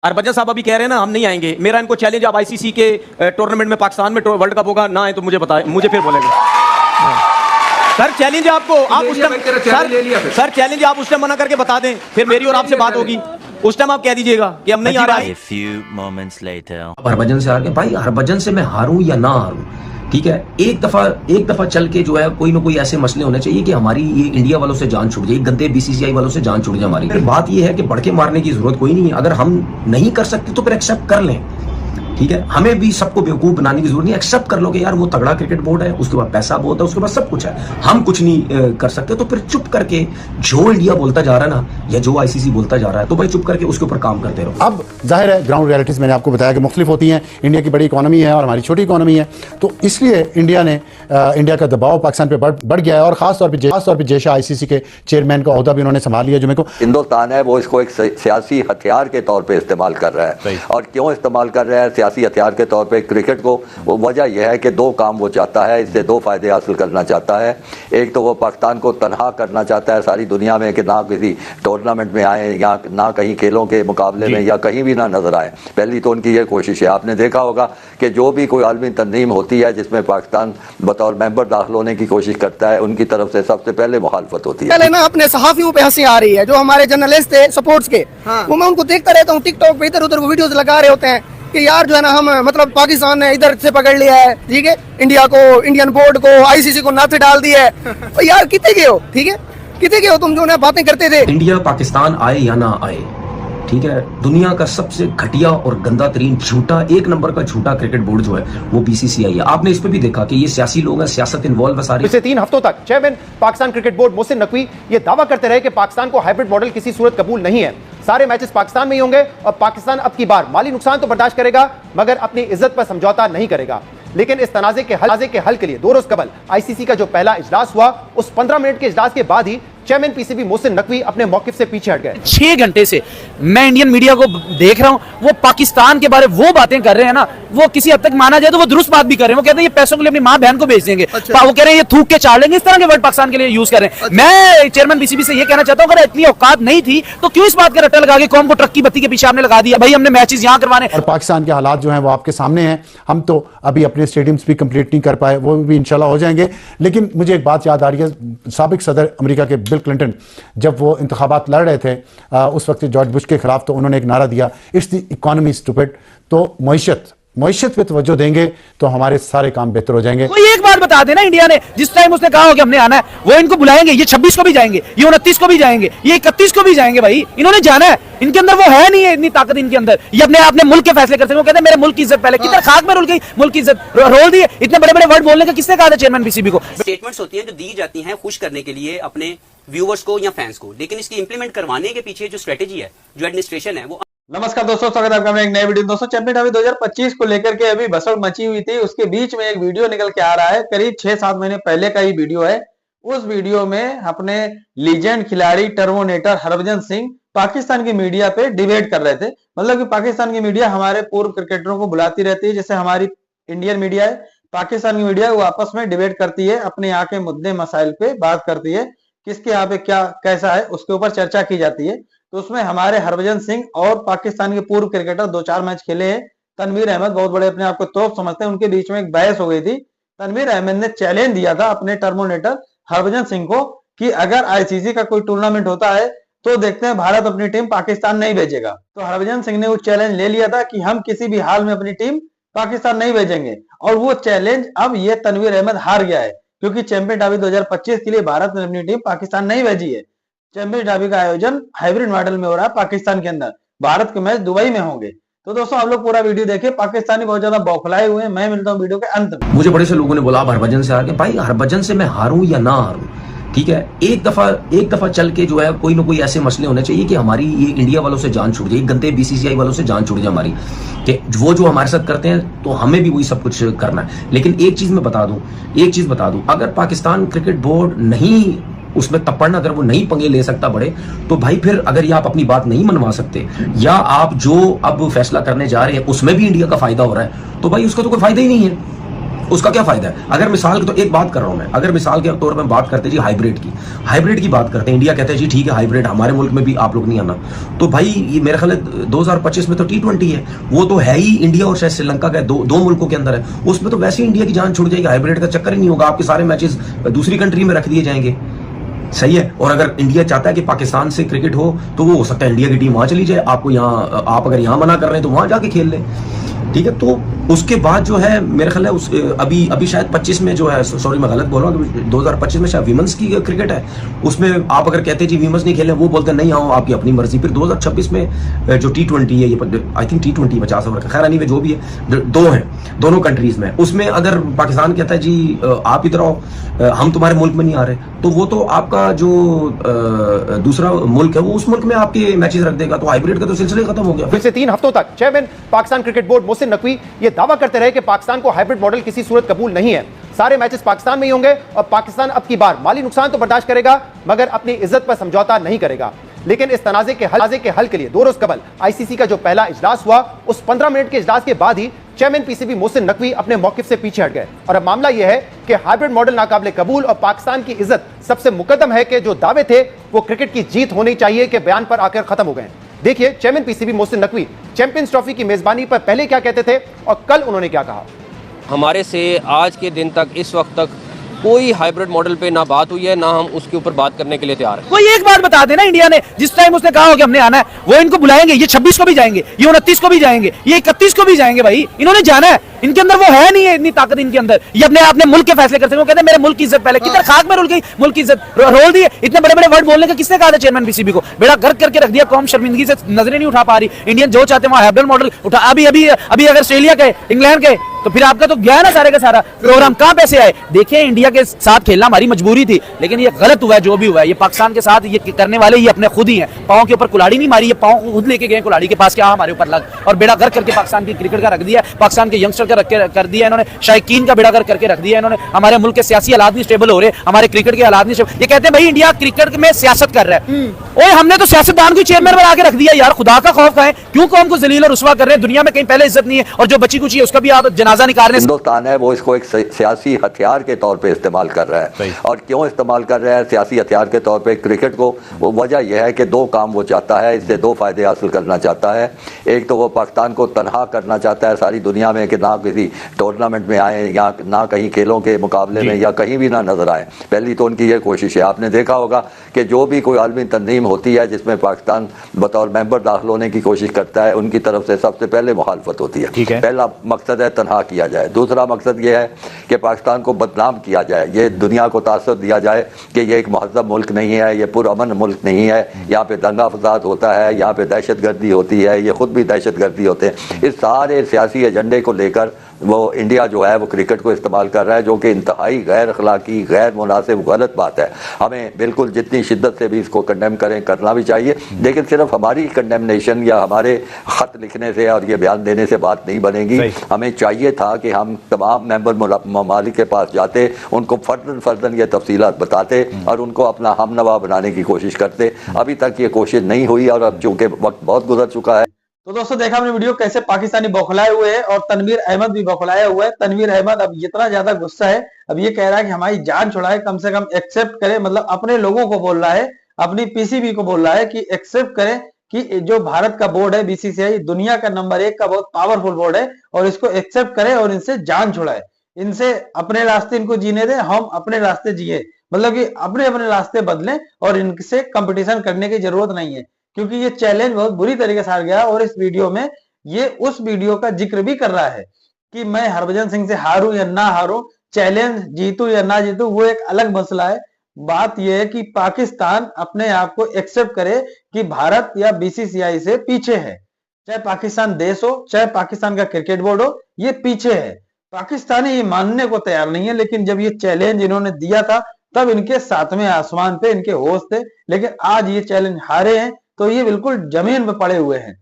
हरभजन साहब अभी कह रहे हैं ना हम नहीं आएंगे, मेरा इनको चैलेंज, आप आईसीसी के टूर्नामेंट में पाकिस्तान में वर्ल्ड कप होगा ना आए तो मुझे बताएं, मुझे फिर बोलेंगे। सर चैलेंज है आपको, आप उस टाइम सर चैलेंज आप उस टाइम मना करके बता दें, फिर मेरी और आपसे बात होगी, उस टाइम आप कह दीजिएगा कि हम नहीं आ रहा है। हरभजन से हार के भाई, हरभजन से मैं हारूं या ना हारूं, ठीक है, एक दफा चल के जो है कोई ना कोई ऐसे मसले होने चाहिए कि हमारी ये इंडिया वालों से जान छूट जाए, गंदे बीसीसीआई वालों से जान छूट जाए हमारी। बात ये है कि बढ़ के मारने की जरूरत कोई नहीं है, अगर हम नहीं कर सकते तो फिर एक्सेप्ट कर लें, ठीक है, हमें भी सबको बेवकूफ बनाने की जरूरत नहीं, एक्सेप्ट कर लो कि यार वो तगड़ा क्रिकेट बोर्ड है, उसके बाद पैसा बहुत है, उसके बाद सब कुछ है, हम कुछ नहीं कर सकते, तो फिर चुप करके जो इंडिया बोलता जा रहा है ना, या जो आईसीसी बोलता जा रहा है, तो भाई चुप करके उसके ऊपर काम करते रहो। अब जाहिर है ग्राउंड रियलिटीज मैंने आपको बताया कि मुख्तलिफ होती हैं, इंडिया की बड़ी इकोनॉमी है और हमारी छोटी इकोनॉमी है, तो इसलिए इंडिया का दबाव पाकिस्तान पे बढ़ गया है, और खासतौर पर जयशाह आईसीसी के चेयरमैन का ओहदा भी उन्होंने संभाल लिया, जो मेरे को हिंदुस्तान है वो इसको एक सियासी हथियार के तौर पे इस्तेमाल कर रहा है। और क्यों इस्तेमाल कर रहा है सियासी हथियार के तौर पे क्रिकेट को? वो वजह यह है कि दो काम वो चाहता है, इससे दो फायदे हासिल करना चाहता है। एक तो वो पाकिस्तान को तनहा करना चाहता है सारी दुनिया में, कि ना किसी टूर्नामेंट में आए, या ना कहीं खेलों के मुकाबले में, या कहीं भी ना नजर आए। पहली तो उनकी ये कोशिश है। आपने देखा होगा कि जो भी कोई आलमी तंजीम होती है जिसमें पाकिस्तान बतौर मेंबर दाखिल होने की कोशिश करता है, उनकी तरफ से सबसे पहले मुखालफत होती है। पहले ना अपने सहाफियों पे हंसी आ रही है, जो हमारे जर्नलिस्ट थे स्पोर्ट्स के, वो मैं उनको देखता रहता हूँ टिकटॉक पे, इधर उधर वो वीडियोस लगा रहे होते हैं कि यार जो है ना हम मतलब पाकिस्तान ने इधर से पकड़ लिया है, ठीक है, इंडिया को, इंडियन बोर्ड को, आईसीसी को नाथे डाल दिया है। तो यार कितने गए हो, ठीक है, कितने गए हो तुम जो ना बातें करते थे। इंडिया पाकिस्तान आए या ना आए, ठीक है, दुनिया का सबसे घटिया और गंदा तरीन झूठा, एक नंबर का झूठा क्रिकेट बोर्ड जो है वो बीसीसीआई है। आपने इस पे भी देखा कि ये सियासी लोग हैं, सियासत इन्वॉल्व है सारी। पिछले 3 हफ्तों तक chairman Pakistan cricket board Mohsin Naqvi ये दावा करते रहे कि पाकिस्तान को हाइब्रिड मॉडल किसी सूरत कबूल नहीं है, सारे मैचेस पाकिस्तान में ही होंगे और पाकिस्तान अब की बार माली नुकसान तो बर्दाश्त करेगा मगर अपनी इज्जत पर समझौता नहीं करेगा। लेकिन इस तनाज़े के हल के लिए 2 रोज कबल आईसीसी का जो पहला इजलास हुआ, उस 15 मिनट के इजलास के बाद ही चेयरमैन पीसीबी मोहसिन नकवी अपने मौकिफ से पीछे हट गए। 6 घंटे से मैं इंडियन मीडिया को देख रहा हूं, वो पाकिस्तान के बारे वो बातें कर रहे हैं ना, वो किसी हद तक माना जाए तो वो दुरुस्त बात भी कर रहे हैं। वो कहते हैं ये पैसों के लिए अपनी मां बहन को बेच देंगे। अच्छा। वो कह रहे हैं ये थूक के चाड़ लेंगे, इस तरह के वर्ड पाकिस्तान के लिए यूज कर रहे हैं। अच्छा। मैं चेयरमैन पीसीबी से ये कहना चाहता हूं, अगर इतनी औकात नहीं थी तो क्यों इस बात का रट्टा लगा के कौम को ट्रक की बत्ती के पीछे आपने लगा दिया? भाई हमने मैचेस यहां करवाने। और पाकिस्तान के हालात जो हैं वो आपके सामने हैं, हम तो अभी अपने स्टेडियम्स भी कंप्लीट नहीं कर पाए, वो भी इंशाल्लाह हो जाएंगे। लेकिन मुझे एक बात याद आ रही है, साबिक सदर अमेरिका के बिल क्लिंटन जब वो इंतखाबात लड़ रहे थे उस वक्त जॉर्ज बुश के खिलाफ, तो उन्होंने एक नारा दिया, इट्स द इकोनॉमी स्टूपिड। तो मईशत पे तवज्जो देंगे तो हमारे सारे काम बेहतर हो जाएंगे। कोई एक बात बता देना, इंडिया ने जिस टाइम उसने कहा हो कि हमने आना है, वो इनको बुलाएंगे, ये 26 को भी जाएंगे, ये 29 को भी जाएंगे, ये 31 को भी जाएंगे। भाई इन्होंने जाना है, इनके अंदर वो है नहीं है इतनी ताकत इनके अंदर, ये अपने मुल्क के फैसले करते हैं। वो कहते हैं मेरे मुल्क की इज्जत पहले, किधर खाक में रुल गई मुल्क की इज्जत, रोल दी। इतने बड़े बड़े वर्ड बोलने का किसने कहा था चेयरमैन पीसीबी को? स्टेटमेंट्स होती हैं जो दी जाती हैं खुश करने के लिए अपने व्यूअर्स को या फैंस को, लेकिन इसकी इंप्लीमेंट करवाने के पीछे जो स्ट्रेटेजी है, जो एडमिनिस्ट्रेशन है, वो। नमस्कार दोस्तों, स्वागत है आपका एक नए वीडियो। दोस्तों चैंपियन ट्रॉफी 2025 को लेकर के अभी बसड़ मची हुई थी, उसके बीच में एक वीडियो निकल के आ रहा है, करीब 6-7 महीने पहले का ही वीडियो है। उस वीडियो में अपने लीजेंड खिलाड़ी टर्मोनेटर हरभजन सिंह पाकिस्तान की मीडिया पे डिबेट कर रहे थे। मतलब कि पाकिस्तान की मीडिया हमारे पूर्व क्रिकेटरों को बुलाती रहती है, जैसे हमारी इंडियन मीडिया है, पाकिस्तान की मीडिया वो आपस में डिबेट करती है, अपने यहाँ के मुद्दे मसाइल पे बात करती है, किसके यहाँ पे क्या कैसा है उसके ऊपर चर्चा की जाती है। तो उसमें हमारे हरभजन सिंह और पाकिस्तान के पूर्व क्रिकेटर 2-4 मैच खेले हैं, तनवीर अहमद, बहुत बड़े अपने आप को तोप समझते हैं, उनके बीच में एक बहस हो गई थी। तनवीर अहमद ने चैलेंज दिया था अपने टर्मोनेटर हरभजन सिंह को कि अगर आईसीसी का कोई टूर्नामेंट होता है तो देखते हैं भारत अपनी टीम पाकिस्तान नहीं भेजेगा। तो हरभजन सिंह ने वो चैलेंज ले लिया था कि हम किसी भी हाल में अपनी टीम पाकिस्तान नहीं भेजेंगे, और वो चैलेंज अब ये तनवीर अहमद हार गया है, क्योंकि चैंपियन ट्रॉफी 2025 के लिए भारत ने अपनी टीम पाकिस्तान नहीं भेजी है। चैंपियन ट्रॉफी का आयोजन हाइब्रिड मॉडल में हो रहा है पाकिस्तान के अंदर, भारत के मैच दुबई में होंगे। तो दोस्तों आप लोग पूरा वीडियो देखिए, पाकिस्तानी बहुत ज्यादा बौखलाए हुए हैं। मैं मिलता हूँ वीडियो के अंत में। मुझे बड़े से लोगों ने बोला आप हरभजन से हार के, भाई हरभजन से मैं हारूं या ना हारूं, ठीक है, एक दफा चल के जो है कोई ना कोई ऐसे मसले होने चाहिए कि हमारी ये इंडिया वालों से जान छूट जाए, गंदे बीसीसीआई वालों से जान छूट जाए हमारी, कि वो जो हमारे साथ करते हैं तो हमें भी वही सब कुछ करना है। लेकिन एक चीज बता दूं, अगर पाकिस्तान क्रिकेट बोर्ड नहीं उसमें तपड़ना, अगर वो नहीं पंगे ले सकता बड़े, तो भाई फिर अगर ये आप अपनी बात नहीं मनवा सकते, या आप जो अब फैसला करने जा रहे हैं उसमें भी इंडिया का फायदा हो रहा है, तो भाई उसका तो कोई फायदा ही नहीं है। उसका क्या फायदा है? अगर मिसाल तो एक बात कर रहा हूं मैं, अगर मिसाल के तौर पर बात करते जी हाइब्रिड की बात करते हैं, इंडिया कहते हैं जी ठीक है हाइब्रिड हमारे मुल्क में भी आप लोग नहीं आना, तो भाई ये मेरे ख्याल 2025 में तो T20 है, वो तो है ही इंडिया और शायद श्रीलंका का दो मुल्कों के अंदर है, उसमें तो वैसे ही इंडिया की जान छुड़ जाएगी, हाइब्रिड का चक्कर ही नहीं होगा, आपके सारे मैचेस दूसरी कंट्री में रख दिए जाएंगे। सही है। और अगर इंडिया चाहता है कि पाकिस्तान से क्रिकेट हो तो वो हो सकता है इंडिया की टीम वहां चली जाए, आपको यहाँ, आप अगर यहाँ मना कर रहे हैं तो वहां जाके खेल लें, ठीक है। तो उसके बाद जो है मेरे ख्याल है अभी शायद 25 में जो है, सॉरी मैं गलत बोल रहा हूँ, 2025 में शायद वीमेंस की क्रिकेट है, उसमें आप अगर कहते हैं जी वीमेंस नहीं खेले, वो बोलते हैं नहीं आओ आपकी अपनी मर्जी। फिर 2026 में जो T20 है, ये आई थिंक T20 50 ओवर का, खैर नहीं जो भी है, दो हैं दोनों कंट्रीज में, उसमें अगर पाकिस्तान कहता है जी आप इधर आओ, हम तुम्हारे मुल्क में नहीं आ रहे, तो वो तो आपका जो दूसरा मुल्क है वो उस मुल्क में आपके मैचेस रख देगा, तो हाइब्रिड का तो सिलसिला खत्म हो गया। पिछले 3 हफ्तों तक chairman Pakistan cricket board Mohsin Naqvi ये दावा करते रहे कि पाकिस्तान को हाइब्रिड मॉडल किसी सूरत कबूल नहीं है, सारे मैचेस पाकिस्तान में ही होंगे और पाकिस्तान अब की बार माली नुकसान तो बर्दाश्त करेगा मगर अपनी इज्जत पर समझौता नहीं करेगा। लेकिन इस तनाजे के हल के लिए 2 रोज कबल आईसीसी का जो पहला इजलास हुआ, उस 15 मिनट के इजलास के बाद ही चेयरमैन पीसीबी मोहसिन नकवी अपने मौकिफ से पीछे हट गए और अब मामला यह है कि हाइब्रिड मॉडल नाकाबिले कबूल और पाकिस्तान की इज्जत सबसे मुकद्दम है कि जो दावे थे वो क्रिकेट की जीत होनी चाहिए के बयान पर आकर खत्म हो गए। देखिए chairman PCB Mohsin Naqvi champions trophy की मेजबानी पर पहले क्या कहते थे और कल उन्होंने क्या कहा। हमारे से आज के दिन तक, इस वक्त तक कोई हाइब्रिड मॉडल पे ना बात हुई है, ना हम उसके ऊपर बात करने के लिए तैयार हैं। कोई एक बात बता देना, इंडिया ने जिस टाइम उसने कहा हो कि हमने आना है, वो इनको बुलाएंगे, ये 26 को भी जाएंगे, ये 29 को भी जाएंगे, ये 31 को भी जाएंगे, भाई इन्होंने जाना है, इनके अंदर वो है नहीं है इतनी ताकत इनके अंदर, ये अपने मुल्क के फैसले करते हैं। वो कहते हैं मेरे मुल्क की इज्जत पहले, किधर खाक में रुल गई मुल्क की इज्जत, रोल दी। इतने बड़े बड़े वर्ड बोलने का किसने कहा था चेयरमैन पीसीबी को? बेड़ा गर्क करके रख दिया, कौम शर्मिंदगी से नजरें नहीं उठा पा रही, इंडियन जो चाहते हैं वहां हाइब्रिड मॉडल उठा। अभी अगर ऑस्ट्रेलिया गए, इंग्लैंड गए, तो फिर आपका तो गया ना सारे का सारा प्रोग्राम। कहां पैसे आए? देखिए इंडिया के साथ खेलना हमारी मजबूरी थी, लेकिन ये गलत हुआ है जो भी हुआ है। ये पाकिस्तान के साथ ये करने वाले ये अपने खुद ही हैं, पांव के ऊपर कुल्हाड़ी नहीं मारी, ये पांव खुद लेके गए कुल्हाड़ी के पास, क्या हमारे ऊपर लग, और बेड़ा गर्क करके पाकिस्तान की क्रिकेट का रख दिया, पाकिस्तान के यंगस्टर का कर दिया इन्होंने, शायकीन का बेड़ा गर्क करके रख दिया इन्होंने। हमारे मुल्क के सियासी हालात नहीं स्टेबल हो रहे, हमारे क्रिकेट के हालात नहीं स्टेबल। ये कहते हैं भाई इंडिया क्रिकेट में सियासत कर रहा है, ओए हमने तो सियासतदान को चेयरमैन बना के रख दिया यार, खुदा का खौफ है, क्यों कौम को जलील और रुसवा कर रहे हैं? दुनिया में कहीं पहले इज्जत नहीं है, और जो बची कुची है उसका भी आप जनाजा निकालने हिंदुस्तान है वो इसको एक सियासी हथियार के तौर पे इस्तेमाल कर रहा है। और क्यों इस्तेमाल कर रहा है सियासी हथियार के तौर पे क्रिकेट को? वो वजह यह है कि 2 काम वो चाहता है, इससे 2 फायदे हासिल करना चाहता है। एक तो वो पाकिस्तान को तनहा करना चाहता है सारी दुनिया में, कि ना किसी टूर्नामेंट में आए या ना कहीं खेलों के मुकाबले में या कहीं भी ना नजर आए। पहली तो उनकी ये कोशिश है। आपने देखा होगा कि जो भी कोई आलमी तंजीम होती है जिसमें पाकिस्तान बतौर मेंबर दाखिल होने की कोशिश करता है, उनकी तरफ से सबसे पहले मुखालफत होती है। पहला मकसद है तनहा किया जाए। दूसरा मकसद ये है कि पाकिस्तान को बदनाम किया जाए, ये दुनिया को तासर दिया जाए कि ये एक महज़ब मुल्क नहीं है, ये पुरअमन मुल्क नहीं है, यहाँ पे दंगा फसाद होता है, यहाँ पे दहशत गर्दी होती है, ये खुद भी दहशत गर्दी होते हैं। इस सारे सियासी एजेंडे को लेकर वो इंडिया जो है वो क्रिकेट को इस्तेमाल कर रहा है, जो कि इंतहाई गैर अखलाकी, गैर मुनासिब, गलत बात है। हमें बिल्कुल जितनी शिद्दत से भी इसको कंडेम करें, करना भी चाहिए, लेकिन सिर्फ हमारी कंडेमनेशन या हमारे खत लिखने से और ये बयान देने से बात नहीं बनेगी। हमें चाहिए था कि हम तमाम मेंबर ममालिक के पास जाते, उनको फर्दन ये तफसीलात बताते और उनको अपना हमनवा बनाने की कोशिश करते। अभी तक ये कोशिश नहीं हुई और अब चूंकि वक्त बहुत गुजर चुका है। तो दोस्तों देखा हमने वीडियो कैसे पाकिस्तानी बौखलाए हुए हैं और तनवीर अहमद भी बौखलाया हुआ है। तनवीर अहमद अब इतना ज्यादा गुस्सा है, अब ये कह रहा है कि हमारी जान छुड़ाए, कम से कम एक्सेप्ट करे, मतलब अपने लोगों को बोल रहा है, अपनी पीसीबी को बोल रहा है कि एक्सेप्ट करें कि जो भारत का बोर्ड है बीसीसीआई दुनिया का नंबर 1 का बहुत पावरफुल बोर्ड है और इसको एक्सेप्ट करें और इनसे जान छुड़ाए, इनसे अपने रास्ते इनको जीने दें, हम अपने रास्ते जिए, मतलब कि अपने अपने रास्ते बदलें और इनसे कंपटीशन करने की जरूरत नहीं है, क्योंकि ये चैलेंज बहुत बुरी तरीके से हार गया। और इस वीडियो में ये उस वीडियो का जिक्र भी कर रहा है कि मैं हरभजन सिंह से हारूं या ना हारूं, चैलेंज जीतूं या ना जीतूं, वो एक अलग मसला है। बात यह है कि पाकिस्तान अपने आप को एक्सेप्ट करे कि भारत या बीसीसीआई से पीछे है, चाहे पाकिस्तान देश हो, चाहे पाकिस्तान का क्रिकेट बोर्ड हो, ये पीछे है। पाकिस्तानी ये मानने को तैयार नहीं है, लेकिन जब ये चैलेंज इन्होंने दिया था तब इनके 7वें आसमान पे इनके होश थे, लेकिन आज ये चैलेंज हारे हैं तो ये बिल्कुल जमीन पे पड़े हुए हैं।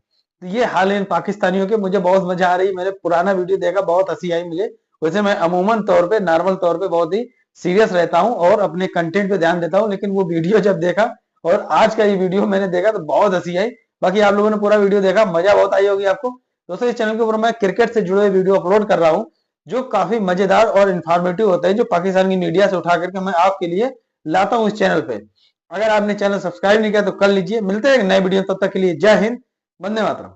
तो ये हाल है इन पाकिस्तानियों के। मुझे बहुत मजा आ रही, मैंने पुराना वीडियो देखा, बहुत हंसी आई मुझे। वैसे मैं अमूमन तौर पे, नॉर्मल तौर पे बहुत ही सीरियस रहता हूं और अपने कंटेंट पे ध्यान देता हूं, लेकिन वो वीडियो जब देखा और आज का ये वीडियो मैंने देखा तो बहुत हंसी आई। बाकी आप लोगों ने पूरा वीडियो देखा, मजा बहुत आई होगी आपको। दोस्तों इस चैनल के ऊपर मैं क्रिकेट से जुड़े हुए वीडियो अपलोड कर रहा हूँ, जो काफी मजेदार और इंफॉर्मेटिव होता है, जो पाकिस्तान की मीडिया से उठा करके मैं आपके लिए लाता हूं इस चैनल पे। अगर आपने चैनल सब्सक्राइब नहीं किया तो कर लीजिए। मिलते हैं एक नए वीडियो, तब तक के लिए जय हिंद, वंदे मातरम।